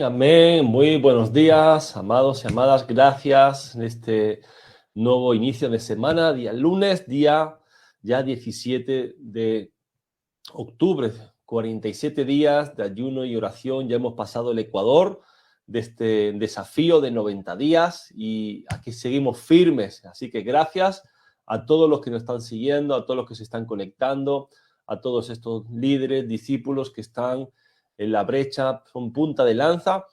Amén. Muy buenos días, amados y amadas. Gracias en este nuevo inicio de semana, día lunes, día ya 17 de octubre. 47 días de ayuno y oración. Ya hemos pasado el Ecuador de este desafío de 90 días y aquí seguimos firmes. Así que gracias a todos los que nos están siguiendo, a todos los que se están conectando, a todos estos líderes, discípulos que están en la brecha, son punta de lanza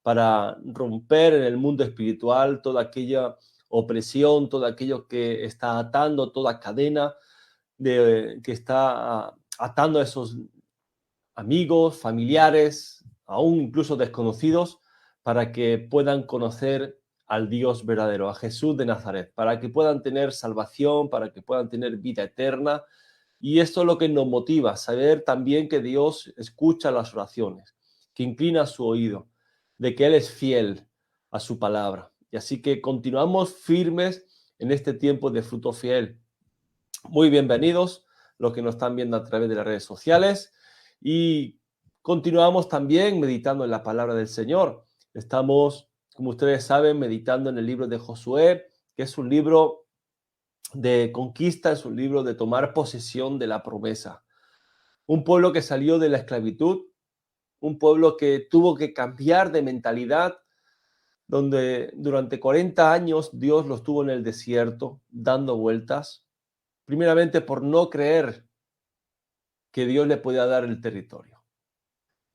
para romper en el mundo espiritual toda aquella opresión, todo aquello que está atando, toda cadena que está atando a esos amigos, familiares, aún incluso desconocidos, para que puedan conocer al Dios verdadero, a Jesús de Nazaret, para que puedan tener salvación, para que puedan tener vida eterna. Y esto es lo que nos motiva, saber también que Dios escucha las oraciones, que inclina su oído, de que Él es fiel a su palabra. Y así que continuamos firmes en este tiempo de fruto fiel. Muy bienvenidos los que nos están viendo a través de las redes sociales y continuamos también meditando en la palabra del Señor. Estamos, como ustedes saben, meditando en el libro de Josué, que es un libro de conquista, es un libro de tomar posesión de la promesa. Un pueblo que salió de la esclavitud, un pueblo que tuvo que cambiar de mentalidad, donde durante 40 años Dios los tuvo en el desierto, dando vueltas, primeramente por no creer que Dios le podía dar el territorio.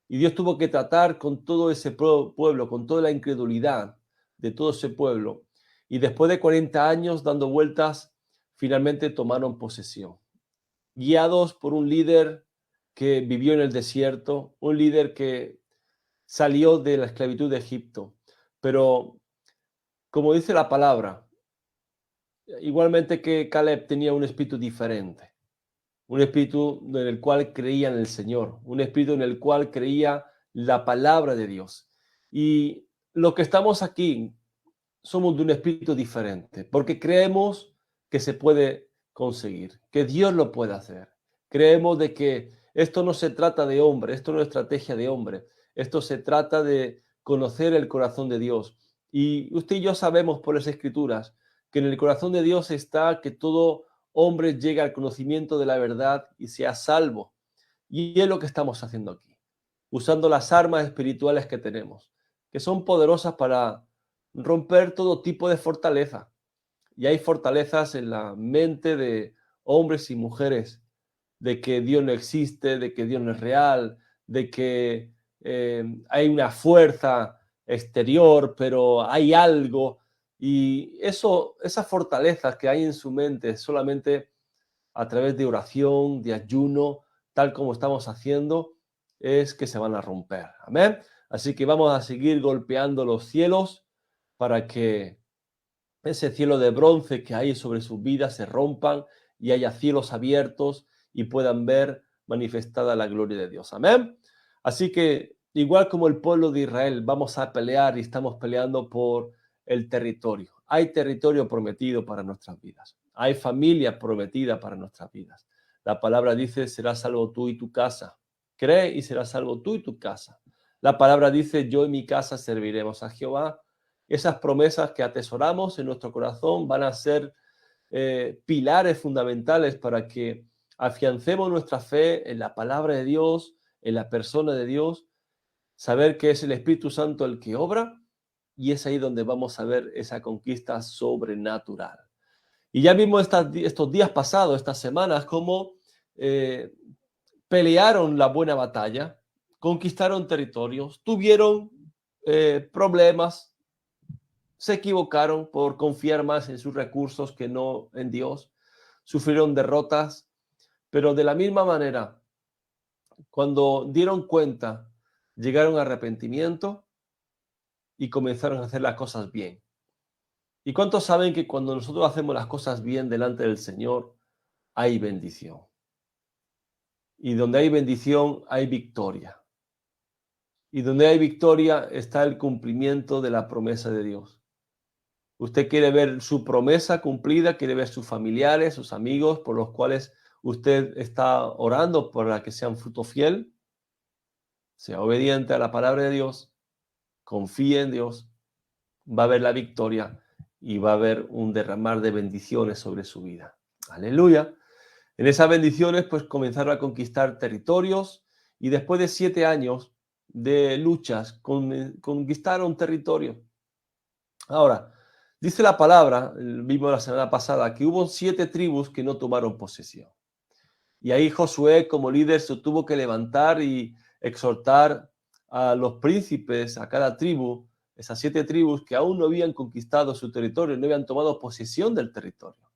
Y Dios tuvo que tratar con todo ese pueblo, con toda la incredulidad de todo ese pueblo. Y después de 40 años dando vueltas, finalmente tomaron posesión, guiados por un líder que vivió en el desierto, un líder que salió de la esclavitud de Egipto. Pero, como dice la palabra, igualmente que Caleb tenía un espíritu diferente, un espíritu en el cual creía en el Señor, un espíritu en el cual creía la palabra de Dios. Y los que estamos aquí somos de un espíritu diferente, porque creemos que se puede conseguir, que Dios lo puede hacer. Creemos de que esto no se trata de hombre, esto no es estrategia de hombre, esto se trata de conocer el corazón de Dios. Y usted y yo sabemos por las Escrituras que en el corazón de Dios está que todo hombre llegue al conocimiento de la verdad y sea salvo. Y es lo que estamos haciendo aquí, usando las armas espirituales que tenemos, que son poderosas para romper todo tipo de fortaleza. Y hay fortalezas en la mente de hombres y mujeres, de que Dios no existe, de que Dios no es real, de que hay una fuerza exterior, pero hay algo. Y eso, esas fortalezas que hay en su mente solamente a través de oración, de ayuno, tal como estamos haciendo, es que se van a romper. Amén. Así que vamos a seguir golpeando los cielos para que ese cielo de bronce que hay sobre sus vidas se rompan y haya cielos abiertos y puedan ver manifestada la gloria de Dios. Amén. Así que igual como el pueblo de Israel, vamos a pelear y estamos peleando por el territorio. Hay territorio prometido para nuestras vidas. Hay familia prometida para nuestras vidas. La palabra dice, serás salvo tú y tu casa. Cree y serás salvo tú y tu casa. La palabra dice, yo y mi casa serviremos a Jehová. Esas promesas que atesoramos en nuestro corazón van a ser pilares fundamentales para que afiancemos nuestra fe en la palabra de Dios, en la persona de Dios, saber que es el Espíritu Santo el que obra, y es ahí donde vamos a ver esa conquista sobrenatural. Y ya vimos estos días pasados, estas semanas, cómo eh, pelearon la buena batalla, conquistaron territorios, tuvieron problemas, se equivocaron por confiar más en sus recursos que no en Dios, sufrieron derrotas, pero de la misma manera, cuando dieron cuenta, llegaron a arrepentimiento y comenzaron a hacer las cosas bien. ¿Y cuántos saben que cuando nosotros hacemos las cosas bien delante del Señor, hay bendición? Y donde hay bendición, hay victoria. Y donde hay victoria está el cumplimiento de la promesa de Dios. Usted quiere ver su promesa cumplida, quiere ver sus familiares, sus amigos, por los cuales usted está orando para que sean fruto fiel, sea obediente a la palabra de Dios, confíe en Dios, va a haber la victoria y va a haber un derramar de bendiciones sobre su vida. Aleluya. En esas bendiciones, pues comenzaron a conquistar territorios y después de 7 años de luchas, conquistaron territorio. Ahora, dice la palabra, vimos la semana pasada, que hubo 7 tribus que no tomaron posesión. Y ahí Josué, como líder, se tuvo que levantar y exhortar a los príncipes, a cada tribu, esas 7 tribus que aún no habían conquistado su territorio, no habían tomado posesión del territorio.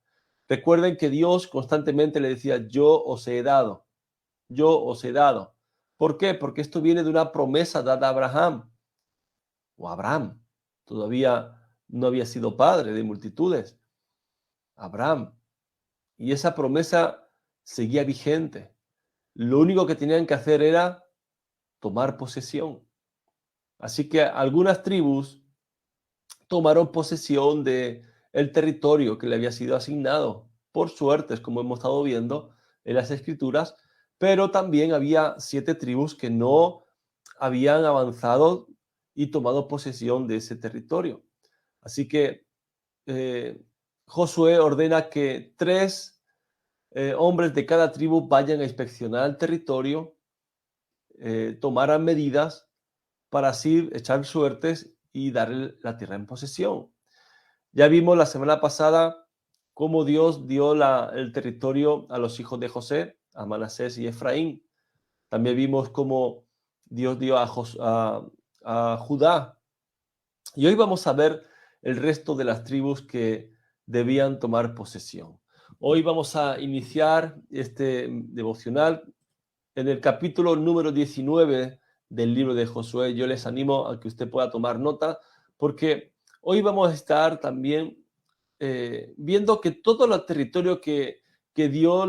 Recuerden que Dios constantemente le decía, yo os he dado, yo os he dado. ¿Por qué? Porque esto viene de una promesa dada a Abraham, o Abraham, todavía no había sido padre de multitudes, Abraham. Y esa promesa seguía vigente. Lo único que tenían que hacer era tomar posesión. Así que algunas tribus tomaron posesión de el territorio que le había sido asignado por suertes, como hemos estado viendo en las escrituras, pero también había 7 tribus que no habían avanzado y tomado posesión de ese territorio. Así que Josué ordena que 3 hombres de cada tribu vayan a inspeccionar el territorio, tomaran medidas para así echar suertes y darle la tierra en posesión. Ya vimos la semana pasada cómo Dios dio el territorio a los hijos de José, a Manasés y Efraín. También vimos cómo Dios dio a Judá. Y hoy vamos a ver el resto de las tribus que debían tomar posesión. Hoy vamos a iniciar este devocional en el capítulo número 19 del libro de Josué. Yo les animo a que usted pueda tomar nota, porque hoy vamos a estar también viendo que todo el territorio que Dios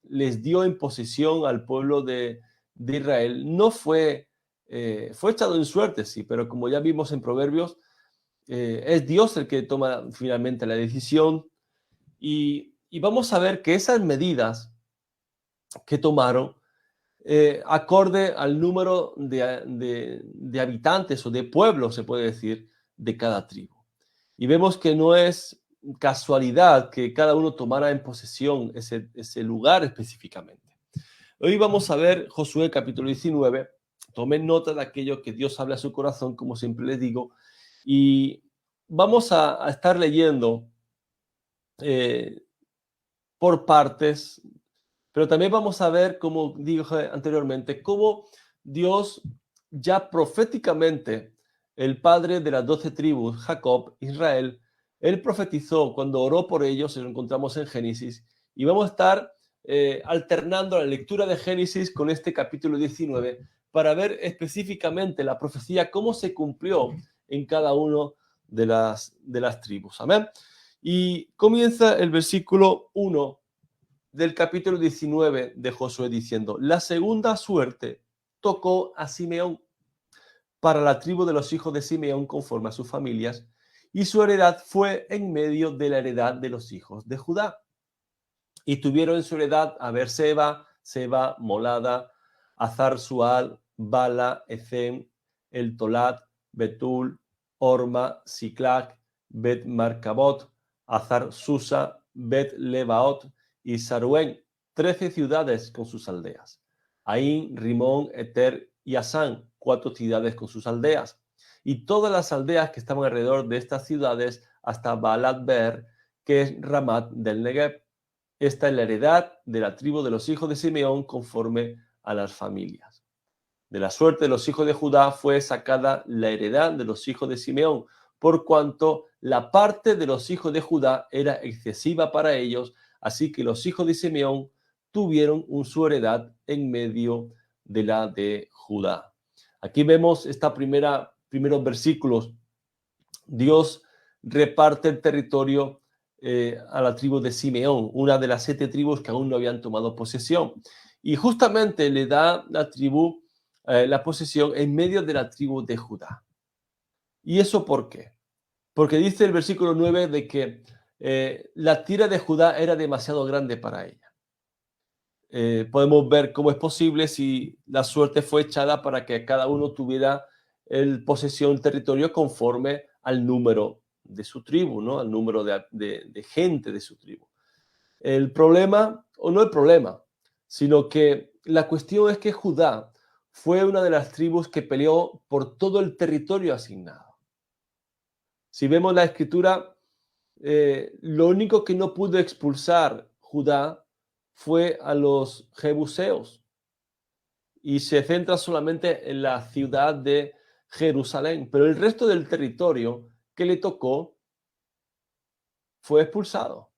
les dio en posesión al pueblo de Israel no fue echado en suerte, sí, pero como ya vimos en Proverbios, es Dios el que toma finalmente la decisión y vamos a ver que esas medidas que tomaron, acorde al número de habitantes o de pueblos, se puede decir, de cada tribu. Y vemos que no es casualidad que cada uno tomara en posesión ese lugar específicamente. Hoy vamos a ver Josué capítulo 19. Tomen nota de aquello que Dios habla a su corazón, como siempre les digo, y vamos a estar leyendo por partes, pero también vamos a ver, como dije anteriormente, cómo Dios ya proféticamente, el padre de las 12 tribus, Jacob, Israel, él profetizó cuando oró por ellos, lo encontramos en Génesis, y vamos a estar alternando la lectura de Génesis con este capítulo 19 para ver específicamente la profecía, cómo se cumplió en cada uno de las tribus. Amén. Y comienza el versículo 1 del capítulo 19 de Josué diciendo, la segunda suerte tocó a Simeón para la tribu de los hijos de Simeón conforme a sus familias, y su heredad fue en medio de la heredad de los hijos de Judá. Y tuvieron en su heredad a Beerseba, Seba, Molada, Azar Sual, Bala, Ecem, El Tolat, Betul, Orma, Siclac, Bet Marcabot, Azar Susa, Bet Lebaot y Saruén, 13 ciudades con sus aldeas. Aín, Rimón, Eter y Asán, 4 ciudades con sus aldeas. Y todas las aldeas que estaban alrededor de estas ciudades hasta Baalat Beer, que es Ramat del Negev. Esta es la heredad de la tribu de los hijos de Simeón conforme a las familias. De la suerte de los hijos de Judá fue sacada la heredad de los hijos de Simeón, por cuanto la parte de los hijos de Judá era excesiva para ellos, así que los hijos de Simeón tuvieron su heredad en medio de la de Judá. Aquí vemos primeros versículos. Dios reparte el territorio a la tribu de Simeón, una de las 7 tribus que aún no habían tomado posesión. Y justamente le da la tribu la posesión en medio de la tribu de Judá. ¿Y eso por qué? Porque dice el versículo 9 de que la tierra de Judá era demasiado grande para ella. Podemos ver cómo es posible si la suerte fue echada para que cada uno tuviera posesión, territorio conforme al número de su tribu, ¿no? Al número de gente de su tribu. El problema, o no el problema, sino que la cuestión es que Judá fue una de las tribus que peleó por todo el territorio asignado. Si vemos la escritura, lo único que no pudo expulsar Judá fue a los jebuseos y se centra solamente en la ciudad de Jerusalén, pero el resto del territorio que le tocó fue expulsado.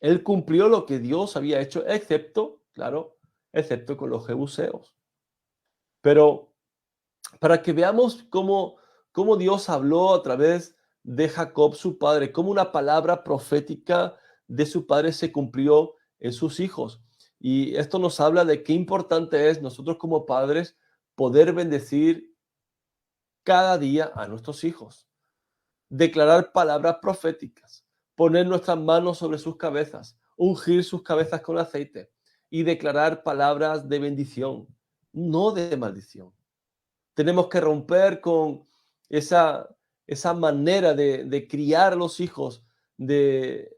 Él cumplió lo que Dios había hecho, excepto, claro, excepto con los jebuseos. Pero para que veamos cómo Dios habló a través de Jacob, su padre, cómo una palabra profética de su padre se cumplió en sus hijos. Y esto nos habla de qué importante es nosotros como padres poder bendecir cada día a nuestros hijos, declarar palabras proféticas, poner nuestras manos sobre sus cabezas, ungir sus cabezas con aceite y declarar palabras de bendición, no de maldición. Tenemos que romper con esa manera de criar a los hijos,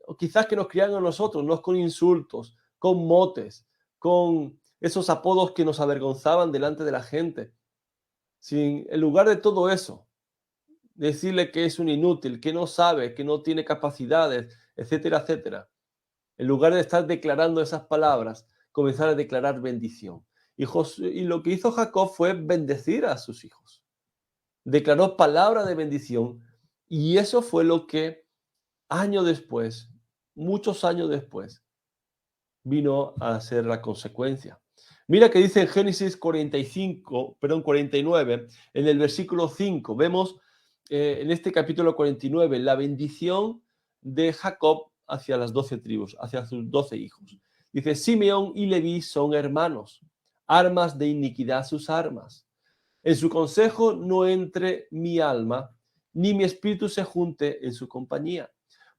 o quizás que nos criaron a nosotros, no con insultos, con motes, con esos apodos que nos avergonzaban delante de la gente. En lugar de todo eso, decirle que es un inútil, que no sabe, que no tiene capacidades, etcétera, etcétera. En lugar de estar declarando esas palabras, comenzar a declarar bendición. Y lo que hizo Jacob fue bendecir a sus hijos. Declaró palabra de bendición y eso fue lo que años después, muchos años después, vino a ser la consecuencia. Mira que dice en Génesis 49, en el versículo 5, vemos en este capítulo 49 la bendición de Jacob hacia las 12 tribus, hacia sus 12 hijos. Dice, Simeón y Leví son hermanos, armas de iniquidad sus armas. En su consejo no entre mi alma, ni mi espíritu se junte en su compañía.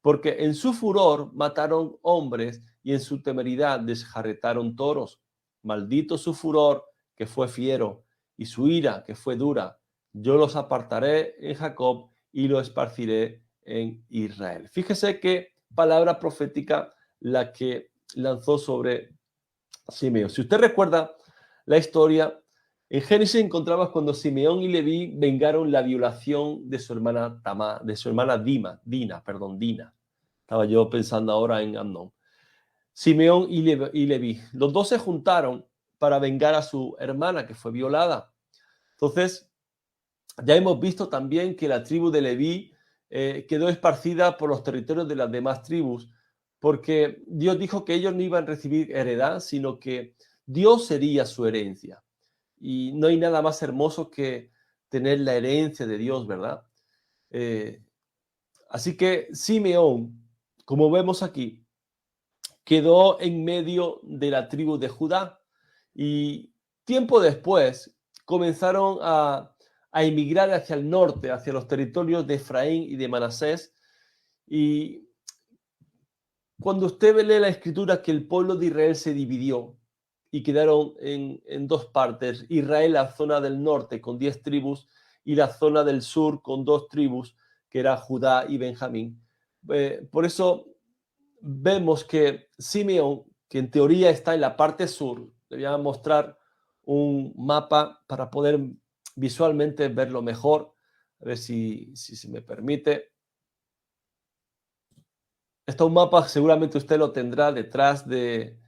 Porque en su furor mataron hombres y en su temeridad desjarretaron toros. Maldito su furor, que fue fiero, y su ira, que fue dura. Yo los apartaré en Jacob y los esparciré en Israel. Fíjese qué palabra profética la que lanzó sobre Simeón. Si usted recuerda la historia, en Génesis encontramos cuando Simeón y Leví vengaron la violación de su hermana Dina. Estaba yo pensando ahora en Amnón. Simeón y Leví. Los dos se juntaron para vengar a su hermana que fue violada. Entonces, ya hemos visto también que la tribu de Leví quedó esparcida por los territorios de las demás tribus, porque Dios dijo que ellos no iban a recibir heredad, sino que Dios sería su herencia. Y no hay nada más hermoso que tener la herencia de Dios, ¿verdad? Así que Simeón, como vemos aquí, quedó en medio de la tribu de Judá y tiempo después comenzaron a emigrar hacia el norte, hacia los territorios de Efraín y de Manasés. Y cuando usted lee la escritura que el pueblo de Israel se dividió y quedaron en dos partes, Israel, la zona del norte con 10 tribus y la zona del sur con 2 tribus, que era Judá y Benjamín. Por eso vemos que Simeón, que en teoría está en la parte sur, le voy a mostrar un mapa para poder visualmente verlo mejor, a ver si se me permite. Este es un mapa, seguramente usted lo tendrá detrás de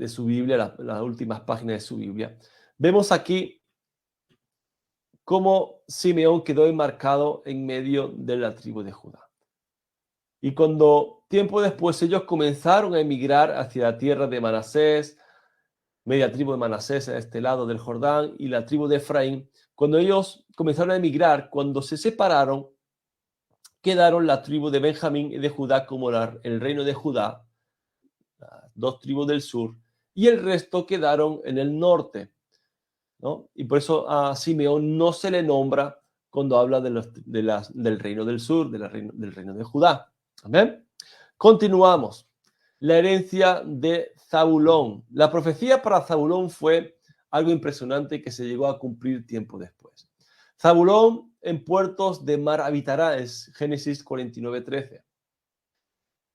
su Biblia, las últimas páginas de su Biblia. Vemos aquí cómo Simeón quedó enmarcado en medio de la tribu de Judá. Y cuando tiempo después ellos comenzaron a emigrar hacia la tierra de Manasés, media tribu de Manasés a este lado del Jordán y la tribu de Efraín, cuando ellos comenzaron a emigrar, cuando se separaron, quedaron la tribu de Benjamín y de Judá como el reino de Judá, las 2 tribus del sur, y el resto quedaron en el norte, ¿no? Y por eso a Simeón no se le nombra cuando habla del reino del sur, del reino de Judá. ¿Amén? Continuamos. La herencia de Zabulón. La profecía para Zabulón fue algo impresionante que se llegó a cumplir tiempo después. Zabulón en puertos de mar habitará, es Génesis 49:13.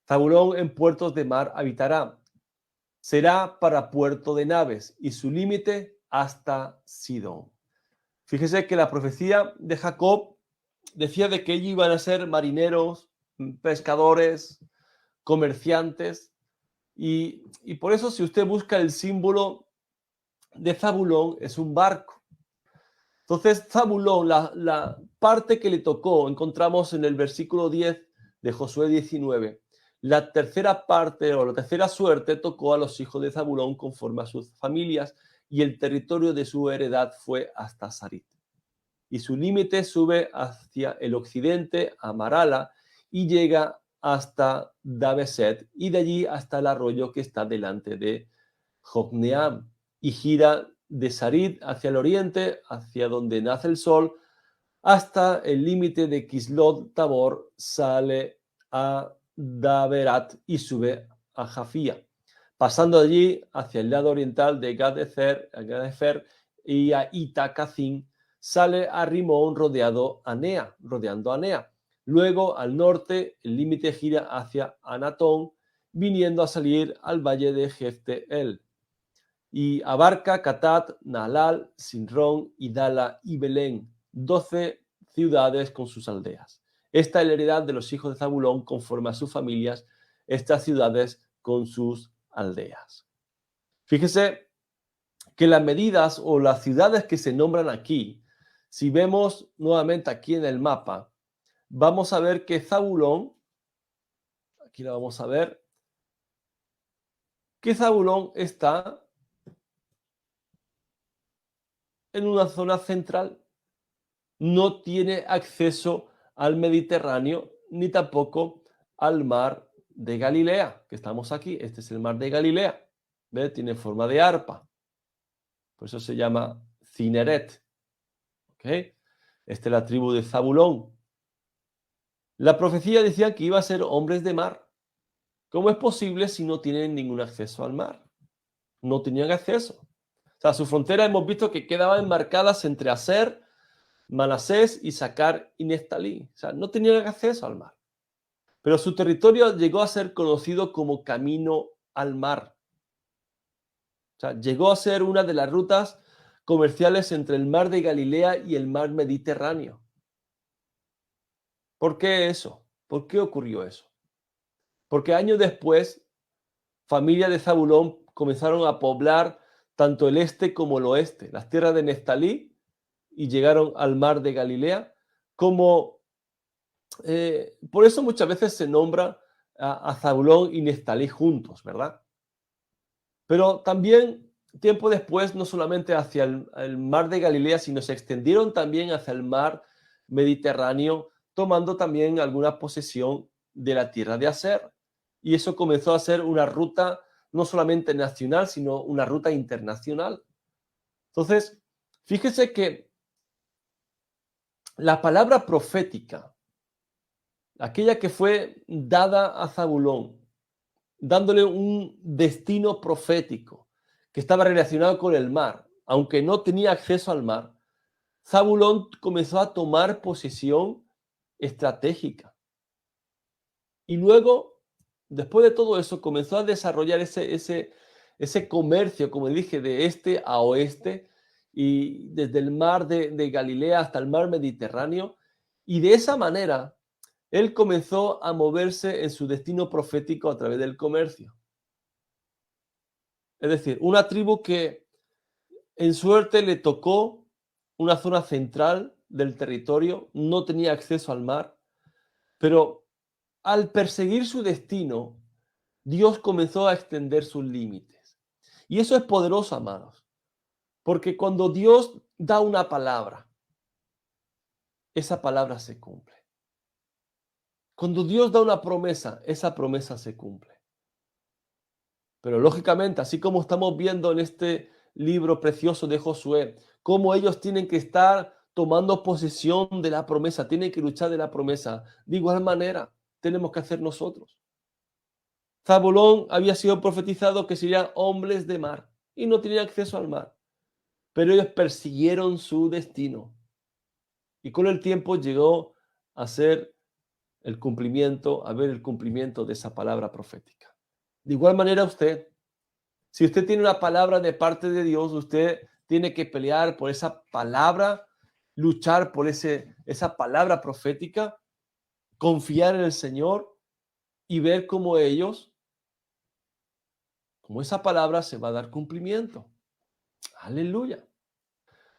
Zabulón en puertos de mar habitará, será para puerto de naves y su límite hasta Sidón. Fíjese que la profecía de Jacob decía de que ellos iban a ser marineros, pescadores, comerciantes, y por eso si usted busca el símbolo de Zabulón es un barco. Entonces Zabulón, la parte que le tocó, encontramos en el versículo 10 de Josué 19, la tercera parte o la tercera suerte tocó a los hijos de Zabulón conforme a sus familias, y el territorio de su heredad fue hasta Sarit. Y su límite sube hacia el occidente a Marala y llega hasta Dabeset y de allí hasta el arroyo que está delante de Jocneam y gira de Sarit hacia el oriente, hacia donde nace el sol, hasta el límite de Kislot Tabor, sale a Daberat y sube a Jafía, pasando allí hacia el lado oriental de Gadefer y a Itacacín, sale a Rimón rodeando a Nea. Luego al norte el límite gira hacia Anatón, viniendo a salir al valle de Jefteel y abarca Catat, Naalal, Sinrón, Idala y Belén, 12 ciudades con sus aldeas. Esta es la heredad de los hijos de Zabulón conforme a sus familias, estas ciudades con sus aldeas. Fíjese que las medidas o las ciudades que se nombran aquí, si vemos nuevamente aquí en el mapa, vamos a ver que Zabulón, aquí lo vamos a ver, que Zabulón está en una zona central, no tiene acceso al Mediterráneo ni tampoco al mar de Galilea, que estamos aquí. Este es el mar de Galilea. ¿Ve? Tiene forma de arpa. Por eso se llama Cineret. ¿Okay? Esta es la tribu de Zabulón. La profecía decía que iba a ser hombres de mar. ¿Cómo es posible si no tienen ningún acceso al mar? No tenían acceso. O sea, sus fronteras hemos visto que quedaban enmarcadas entre Aser, Manasés, Isaacar y Neftalí. O sea, no tenían acceso al mar. Pero su territorio llegó a ser conocido como Camino al Mar. O sea, llegó a ser una de las rutas comerciales entre el mar de Galilea y el mar Mediterráneo. ¿Por qué eso? ¿Por qué ocurrió eso? Porque años después, familias de Zabulón comenzaron a poblar tanto el este como el oeste, las tierras de Neftalí, y llegaron al mar de Galilea, como por eso muchas veces se nombra a Zabulón y Neftalí juntos, ¿verdad? Pero también, tiempo después, no solamente hacia el mar de Galilea, sino se extendieron también hacia el mar Mediterráneo, tomando también alguna posesión de la tierra de Aser. Y eso comenzó a ser una ruta no solamente nacional, sino una ruta internacional. Entonces, fíjese que la palabra profética, aquella que fue dada a Zabulón, dándole un destino profético que estaba relacionado con el mar, aunque no tenía acceso al mar, Zabulón comenzó a tomar posesión estratégica. Y luego, después de todo eso, comenzó a desarrollar ese comercio, como dije, de este a oeste, y desde el mar de Galilea hasta el mar Mediterráneo. Y de esa manera, él comenzó a moverse en su destino profético a través del comercio. Es decir, una tribu que en suerte le tocó una zona central del territorio, no tenía acceso al mar, pero al perseguir su destino, Dios comenzó a extender sus límites. Y eso es poderoso, amados, porque cuando Dios da una palabra, esa palabra se cumple. Cuando Dios da una promesa, esa promesa se cumple. Pero lógicamente, así como estamos viendo en este libro precioso de Josué, cómo ellos tienen que estar tomando posesión de la promesa, tienen que luchar de la promesa, de igual manera tenemos que hacer nosotros. Zabulón había sido profetizado que serían hombres de mar y no tenían acceso al mar, pero ellos persiguieron su destino. Y con el tiempo llegó a ser el cumplimiento, a ver el cumplimiento de esa palabra profética. De igual manera usted, si usted tiene una palabra de parte de Dios, usted tiene que pelear por esa palabra, luchar por esa palabra profética, confiar en el Señor y ver cómo esa palabra se va a dar cumplimiento. Aleluya.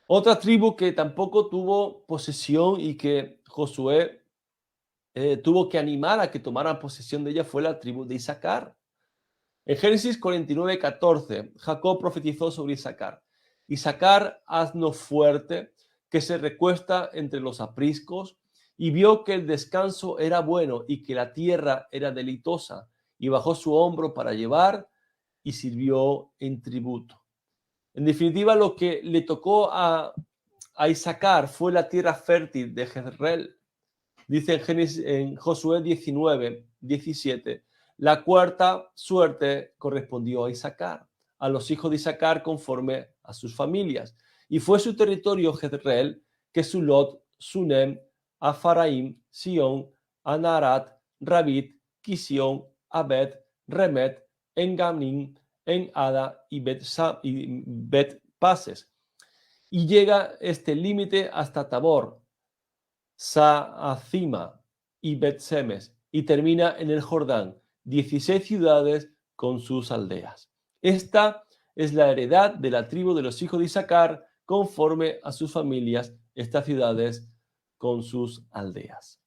Otra tribu que tampoco tuvo posesión y que Josué tuvo que animar a que tomaran posesión de ella fue la tribu de Isaacar. En Génesis 49:14, Jacob profetizó sobre Isaacar. Isaacar, asno fuerte, que se recuesta entre los apriscos, y vio que el descanso era bueno y que la tierra era deleitosa, y bajó su hombro para llevar y sirvió en tributo. En definitiva, lo que le tocó a Isaacar fue la tierra fértil de Jezreel. Dice en Josué 19:17, la cuarta suerte correspondió a Isaacar, a los hijos de Isaacar conforme a sus familias. Y fue su territorio Jezreel, Kesulot, Sunem, Afaraim, Sion, Anarat, Rabit, Kisión, Abed, Remet, Enganim, En Ada y Bet Pases. Y llega este límite hasta Tabor, Saacima y Bet-Semes, y termina en el Jordán, 16 ciudades con sus aldeas. Esta es la heredad de la tribu de los hijos de Isaacar conforme a sus familias, estas ciudades con sus aldeas.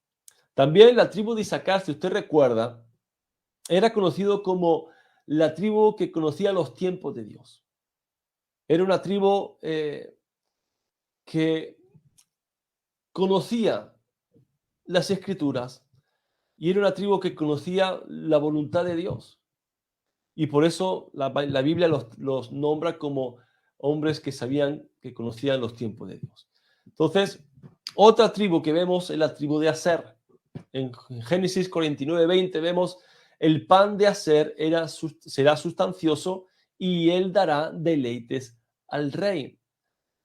También la tribu de Isaacar, si usted recuerda, era conocido como la tribu que conocía los tiempos de Dios. Era una tribu que conocía las escrituras y era una tribu que conocía la voluntad de Dios. Y por eso la Biblia los nombra como hombres que sabían, que conocían los tiempos de Dios. Entonces, otra tribu que vemos es la tribu de Aser. En Génesis 49:20 vemos el pan de Aser será sustancioso y él dará deleites al rey.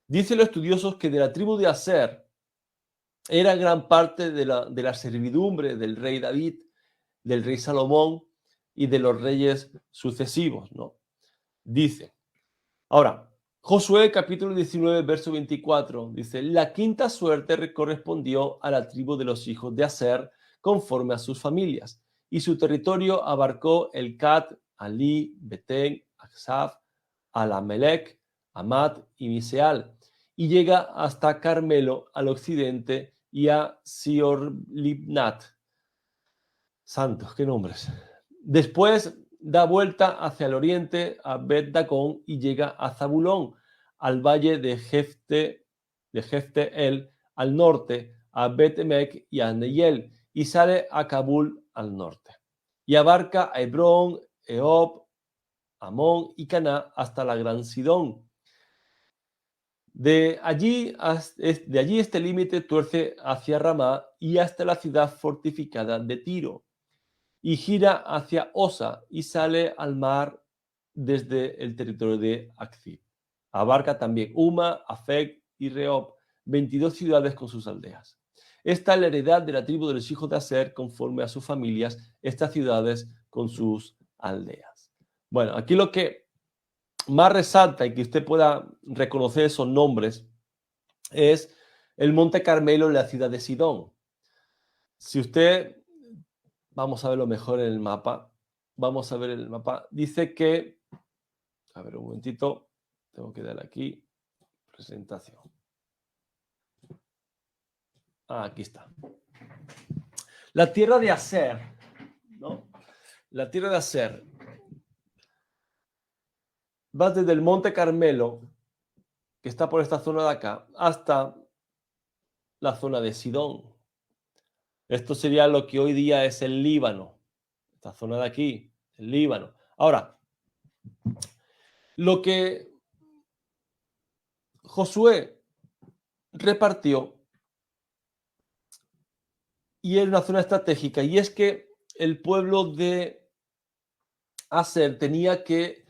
Dicen los estudiosos que de la tribu de Aser era gran parte de la servidumbre del rey David, del rey Salomón y de los reyes sucesivos, ¿no? Dice. Ahora, Josué capítulo 19, verso 24, dice, la quinta suerte correspondió a la tribu de los hijos de Aser conforme a sus familias, y su territorio abarcó el Cat, Ali, Betén, Aksaf, Alamelec, Amat y Miseal, y llega hasta Carmelo al occidente y a Sior-Libnat. Santos, qué nombres. Después da vuelta hacia el oriente a Bet-Dacón y llega a Zabulón, al valle de Jefte-El, al norte, a Bet-Emek y a Neyel, y sale a Kabul al norte. Y abarca a Hebrón, Eob, Amón y Caná hasta la gran Sidón. De allí este límite tuerce hacia Ramá y hasta la ciudad fortificada de Tiro, y gira hacia Osa y sale al mar desde el territorio de Akzib. Abarca también Uma, Afec y Rehob, 22 ciudades con sus aldeas. Esta es la heredad de la tribu de los hijos de Aser conforme a sus familias, estas ciudades con sus aldeas. Bueno, aquí lo que más resalta y que usted pueda reconocer esos nombres es el Monte Carmelo en la ciudad de Sidón. Si usted, vamos a verlo mejor en el mapa, vamos a ver el mapa, dice que, a ver un momentito, tengo que dar aquí, presentación. Aquí está. La tierra de Aser, ¿no? La tierra de Aser va desde el Monte Carmelo, que está por esta zona de acá, hasta la zona de Sidón. Esto sería lo que hoy día es el Líbano. Esta zona de aquí, el Líbano. Ahora, lo que Josué repartió, y es una zona estratégica, y es que el pueblo de Aser tenía que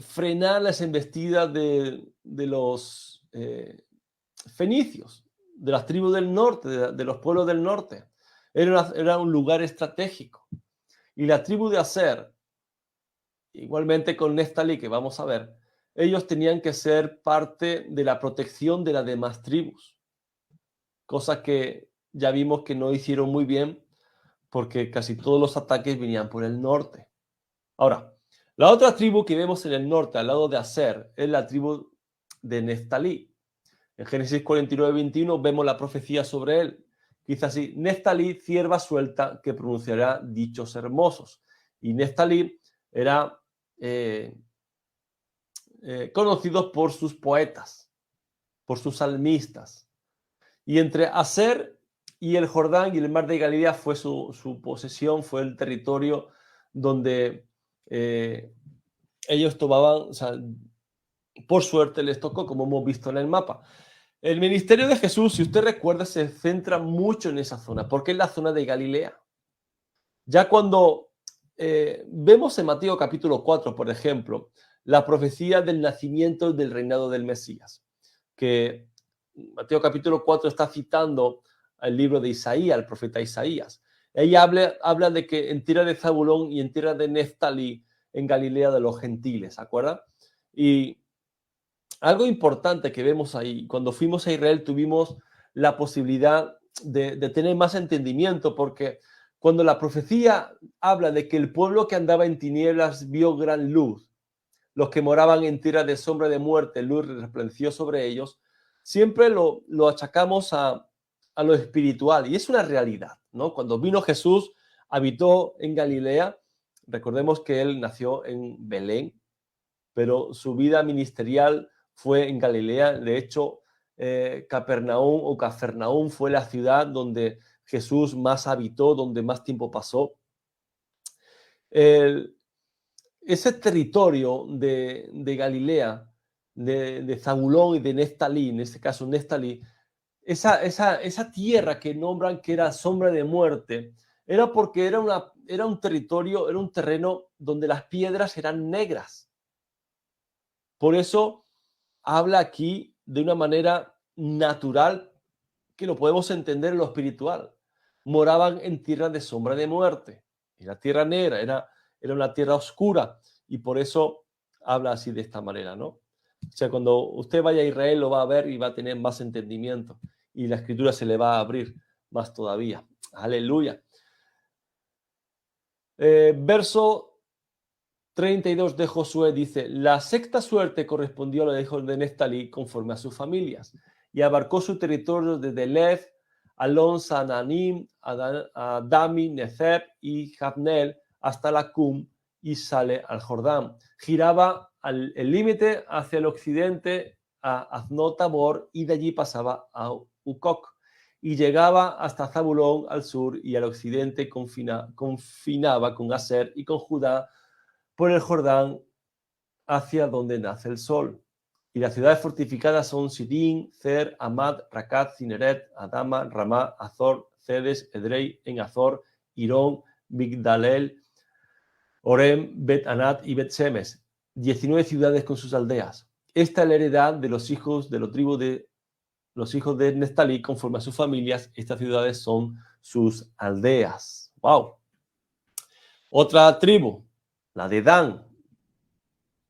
frenar las embestidas de los fenicios, de las tribus del norte, de los pueblos del norte. Era un lugar estratégico. Y la tribu de Aser, igualmente con Neftalí, que vamos a ver, ellos tenían que ser parte de la protección de las demás tribus, cosa que ya vimos que no hicieron muy bien porque casi todos los ataques venían por el norte. Ahora, la otra tribu que vemos en el norte, al lado de Aser, es la tribu de Neftalí. En Génesis 49:21 vemos la profecía sobre él. Dice así: Neftalí, cierva suelta, que pronunciará dichos hermosos. Y Neftalí era conocido por sus poetas, por sus salmistas. Y entre Aser y el Jordán y el mar de Galilea fue su posesión, fue el territorio donde ellos tomaban, o sea, por suerte les tocó, como hemos visto en el mapa. El ministerio de Jesús, si usted recuerda, se centra mucho en esa zona, porque es la zona de Galilea. Ya cuando vemos en Mateo capítulo 4, por ejemplo, la profecía del nacimiento del reinado del Mesías, que Mateo capítulo 4 está citando al libro de Isaías, el profeta Isaías. Ella habla de que en tierra de Zabulón y en tierra de Neftalí, en Galilea de los gentiles, ¿se acuerdan? Y algo importante que vemos ahí, cuando fuimos a Israel tuvimos la posibilidad de tener más entendimiento, porque cuando la profecía habla de que el pueblo que andaba en tinieblas vio gran luz, los que moraban en tierra de sombra de muerte, luz resplandeció sobre ellos, siempre lo achacamos a lo espiritual, y es una realidad, ¿no? Cuando vino Jesús, habitó en Galilea, recordemos que él nació en Belén, pero su vida ministerial fue en Galilea. De hecho, Capernaum fue la ciudad donde Jesús más habitó, donde más tiempo pasó. Ese territorio de Galilea, de Zabulón y de Neftalí, en este caso Neftalí, esa tierra que nombran que era sombra de muerte, era porque era un territorio, era un terreno donde las piedras eran negras. Por eso habla aquí de una manera natural que lo podemos entender en lo espiritual. Moraban en tierra de sombra de muerte. Era tierra negra, era una tierra oscura, y por eso habla así de esta manera, ¿no? O sea, cuando usted vaya a Israel lo va a ver y va a tener más entendimiento y la escritura se le va a abrir más todavía. Aleluya. Verso 32 de Josué dice: la sexta suerte correspondió a los hijos de Neftalí conforme a sus familias, y abarcó su territorio desde Lev, Alon, Sananim, Adami, Nezeb y Jabneel hasta Lacum, y sale al Jordán. Giraba el límite hacia el occidente a Aznot-Tabor, y de allí pasaba a Ukok, y llegaba hasta Zabulón al sur, y al occidente confinaba con Aser y con Judá por el Jordán hacia donde nace el sol. Y las ciudades fortificadas son Sidín, Cer, Amad, Racat, Cineret, Adama, Ramá, Azor, Cedes, Edrei, En Azor, Irón, Migdalel, Orem, Bet Anat y Bet Semes. 19 ciudades con sus aldeas. Esta es la heredad de los hijos de los tribus de los hijos de Neftalí conforme a sus familias. Estas ciudades son sus aldeas. ¡Wow! Otra tribu, la de Dan.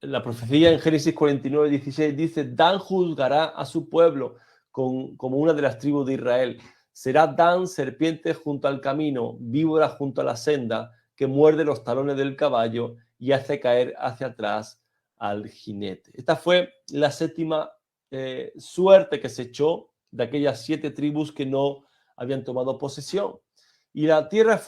La profecía en Génesis 49:16 dice: Dan juzgará a su pueblo como una de las tribus de Israel. Será Dan serpiente junto al camino, víbora junto a la senda, que muerde los talones del caballo y hace caer hacia atrás al jinete. Esta fue la séptima suerte que se echó de aquellas 7 tribus que no habían tomado posesión. Y la tierra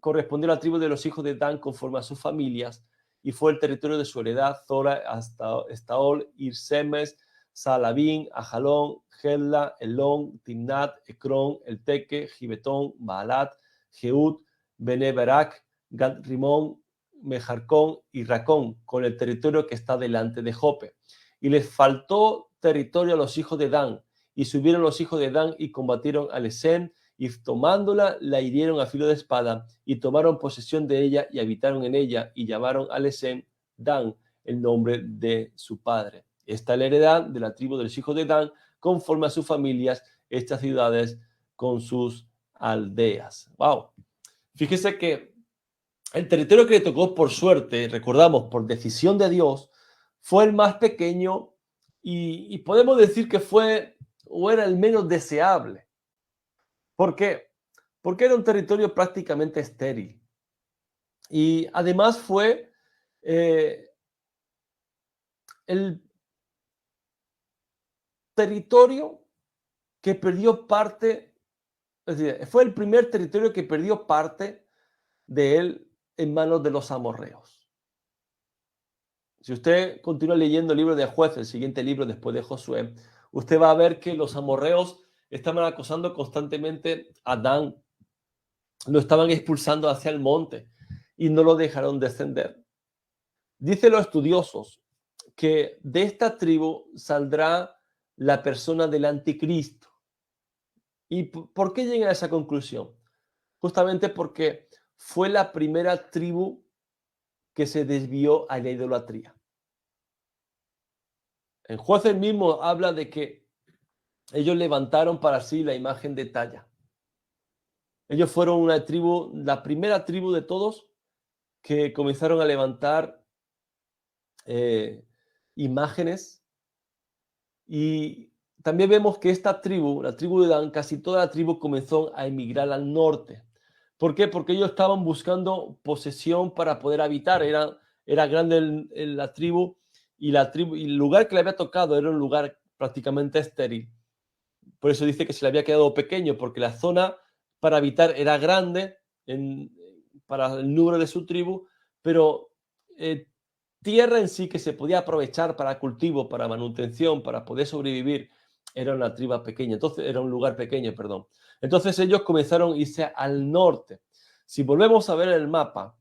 correspondió a la tribu de los hijos de Dan conforme a sus familias, y fue el territorio de su heredad: Zora, hasta Estaol, Irsemes, Salabín, Ajalón, Gelda, Elón, Timnat, Ecrón, Elteque, Gibetón, Baalat, Jeúd, Beneberak, Gad Rimón, Mejarcón y Racón, con el territorio que está delante de Jope. Y les faltó territorio a los hijos de Dan, y subieron los hijos de Dan y combatieron a Lesén, y tomándola, la hirieron a filo de espada, y tomaron posesión de ella, y habitaron en ella, y llamaron a Lesén Dan, el nombre de su padre. Esta es la heredad de la tribu de los hijos de Dan, conforme a sus familias. estas ciudades con sus aldeas. ¡Wow! Fíjese que el territorio que le tocó por suerte, recordamos, por decisión de Dios, fue el más pequeño y podemos decir que fue o era el menos deseable. ¿Por qué? Porque era un territorio prácticamente estéril. Y además fue eh, el territorio que perdió parte, es decir, fue el primer territorio que perdió parte de él en manos de los amorreos. Si usted continúa leyendo el libro de Jueces, el siguiente libro después de Josué, usted va a ver que los amorreos estaban acosando constantemente a Dan, lo estaban expulsando hacia el monte y no lo dejaron descender. Dicen los estudiosos que de esta tribu saldrá la persona del anticristo. ¿Y por qué llegan a esa conclusión? Justamente porque fue la primera tribu que se desvió a la idolatría. En Jueces mismo habla de que ellos levantaron para sí la imagen de talla. Ellos fueron una tribu, la primera tribu de todos que comenzaron a levantar imágenes. Y también vemos que esta tribu, la tribu de Dan, casi toda la tribu comenzó a emigrar al norte. ¿Por qué? Porque ellos estaban buscando posesión para poder habitar. Era grande la tribu y el lugar que le había tocado era un lugar prácticamente estéril. Por eso dice que se le había quedado pequeño, porque la zona para habitar era grande para el número de su tribu, pero tierra en sí que se podía aprovechar para cultivo, para manutención, para poder sobrevivir, era una tribu pequeña. Entonces, era un lugar pequeño, perdón. Entonces ellos comenzaron a irse al norte. Si volvemos a ver el mapa,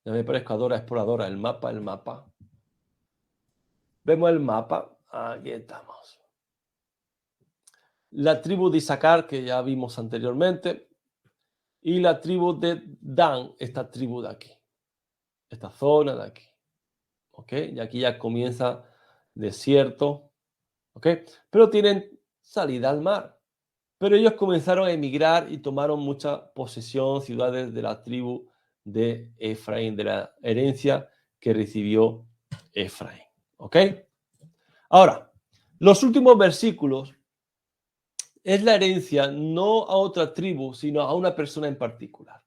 ya me parezco a Dora Exploradora, el mapa. Vemos el mapa, aquí estamos. La tribu de Isaacar, que ya vimos anteriormente, y la tribu de Dan, esta tribu de aquí, esta zona de aquí. ¿Ok? Y aquí ya comienza desierto, ¿ok? Pero tienen salida al mar. Pero ellos comenzaron a emigrar y tomaron mucha posesión, ciudades de la tribu de Efraín, de la herencia que recibió Efraín, ¿ok? Ahora, los últimos versículos es la herencia no a otra tribu, sino a una persona en particular.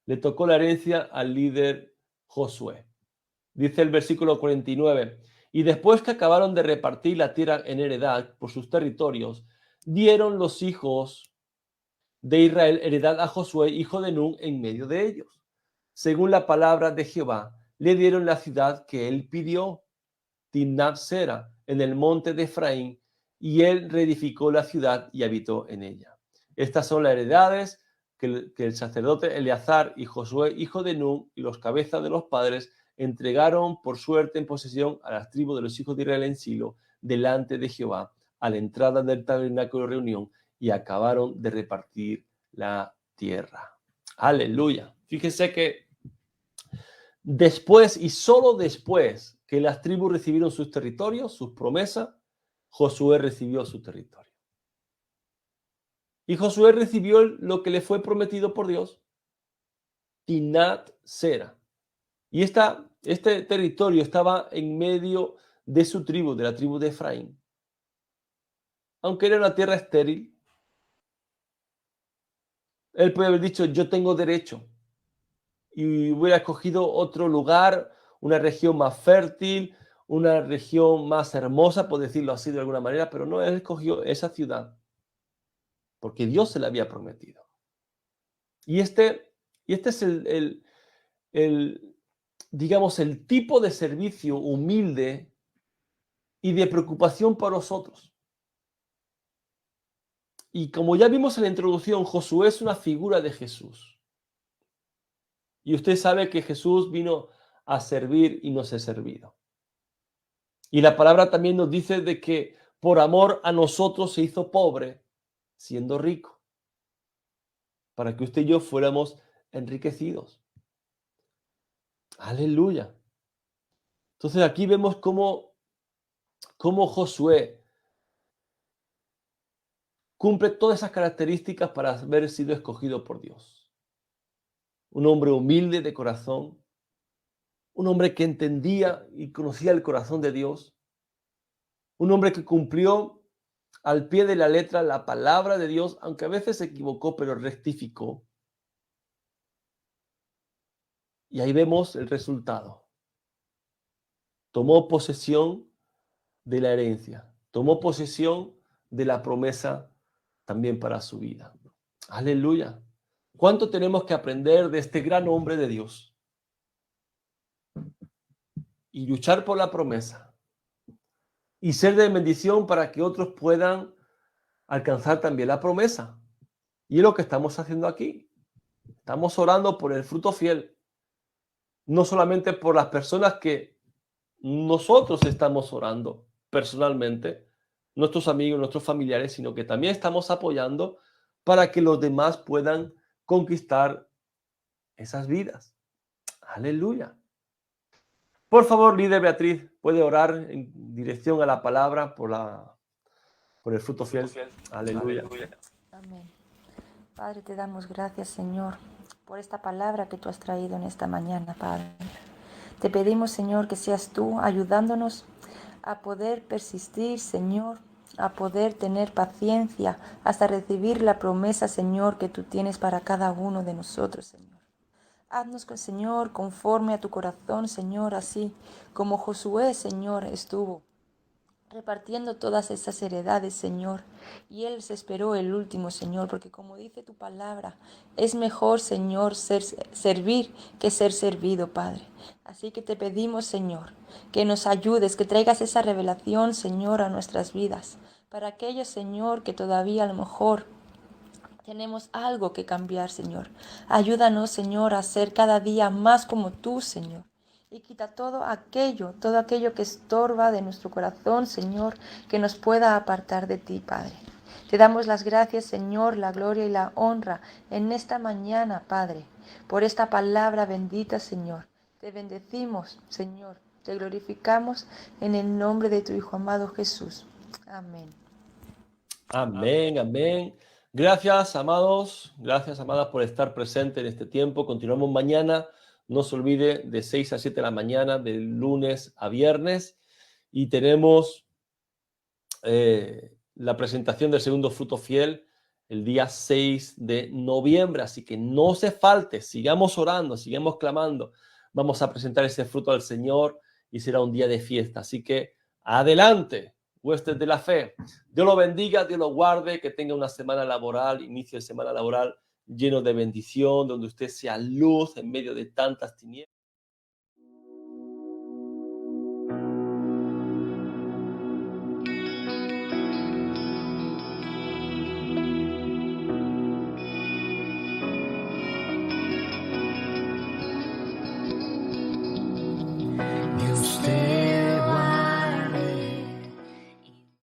Le tocó la herencia al líder Josué. Dice el versículo 49, y después que acabaron de repartir la tierra en heredad por sus territorios, dieron los hijos de Israel heredad a Josué, hijo de Nun, en medio de ellos. Según la palabra de Jehová, le dieron la ciudad que él pidió, Timnat Sera, en el monte de Efraín, y él reedificó la ciudad y habitó en ella. Estas son las heredades que el sacerdote Eleazar y Josué, hijo de Nun, y los cabezas de los padres, entregaron por suerte en posesión a las tribus de los hijos de Israel en Silo, delante de Jehová, a la entrada del tabernáculo de reunión, y acabaron de repartir la tierra. Aleluya. Fíjese que después y solo después que las tribus recibieron sus territorios, sus promesas, Josué recibió su territorio. Y Josué recibió lo que le fue prometido por Dios, Timnat Sera. Y este territorio estaba en medio de su tribu, de la tribu de Efraín. Aunque era una tierra estéril, él puede haber dicho, yo tengo derecho. Y hubiera escogido otro lugar, una región más fértil, una región más hermosa, por decirlo así de alguna manera, pero no, él escogió esa ciudad porque Dios se la había prometido. Y este es digamos, el tipo de servicio humilde y de preocupación por los otros. Y como ya vimos en la introducción, Josué es una figura de Jesús. Y usted sabe que Jesús vino a servir y no ser servido. Y la palabra también nos dice de que por amor a nosotros se hizo pobre, siendo rico, para que usted y yo fuéramos enriquecidos. Aleluya. Entonces aquí vemos cómo Josué cumple todas esas características para haber sido escogido por Dios. Un hombre humilde de corazón, un hombre que entendía y conocía el corazón de Dios, un hombre que cumplió al pie de la letra la palabra de Dios, aunque a veces se equivocó, pero rectificó. Y ahí vemos el resultado. Tomó posesión de la herencia, tomó posesión de la promesa también para su vida. Aleluya. ¿Cuánto tenemos que aprender de este gran hombre de Dios? Y luchar por la promesa. Y ser de bendición para que otros puedan alcanzar también la promesa. Y es lo que estamos haciendo aquí. Estamos orando por el fruto fiel. No solamente por las personas que nosotros estamos orando personalmente, nuestros amigos, nuestros familiares, sino que también estamos apoyando para que los demás puedan conquistar esas vidas. Aleluya. Por favor, líder Beatriz, puede orar en dirección a la palabra por el fruto fiel. Aleluya. Amén. Padre, te damos gracias, Señor, por esta palabra que tú has traído en esta mañana, Padre. Te pedimos, Señor, que seas tú ayudándonos a poder persistir, Señor, a poder tener paciencia hasta recibir la promesa, Señor, que tú tienes para cada uno de nosotros, Señor. Haznos, Señor, conforme a tu corazón, Señor, así como Josué, Señor, estuvo repartiendo todas esas heredades, Señor, y Él se esperó el último, Señor, porque como dice tu palabra, es mejor, Señor, servir que ser servido, Padre. Así que te pedimos, Señor, que nos ayudes, que traigas esa revelación, Señor, a nuestras vidas, para aquellos, Señor, que todavía a lo mejor tenemos algo que cambiar, Señor. Ayúdanos, Señor, a ser cada día más como tú, Señor. Y quita todo aquello que estorba de nuestro corazón, Señor, que nos pueda apartar de ti, Padre. Te damos las gracias, Señor, la gloria y la honra en esta mañana, Padre, por esta palabra bendita, Señor. Te bendecimos, Señor. Te glorificamos en el nombre de tu Hijo amado Jesús. Amén. Amén, amén. Gracias, amados. Gracias, amadas, por estar presentes en este tiempo. Continuamos mañana. No se olvide, de 6 a 7 de la mañana, de lunes a viernes. Y tenemos la presentación del segundo fruto fiel el día 6 de noviembre. Así que no se falte. Sigamos orando, sigamos clamando. Vamos a presentar ese fruto al Señor y será un día de fiesta. Así que adelante, huestes de la fe. Dios lo bendiga, Dios lo guarde, que tenga una semana laboral, inicio de semana laboral lleno de bendición, donde usted sea luz en medio de tantas tinieblas.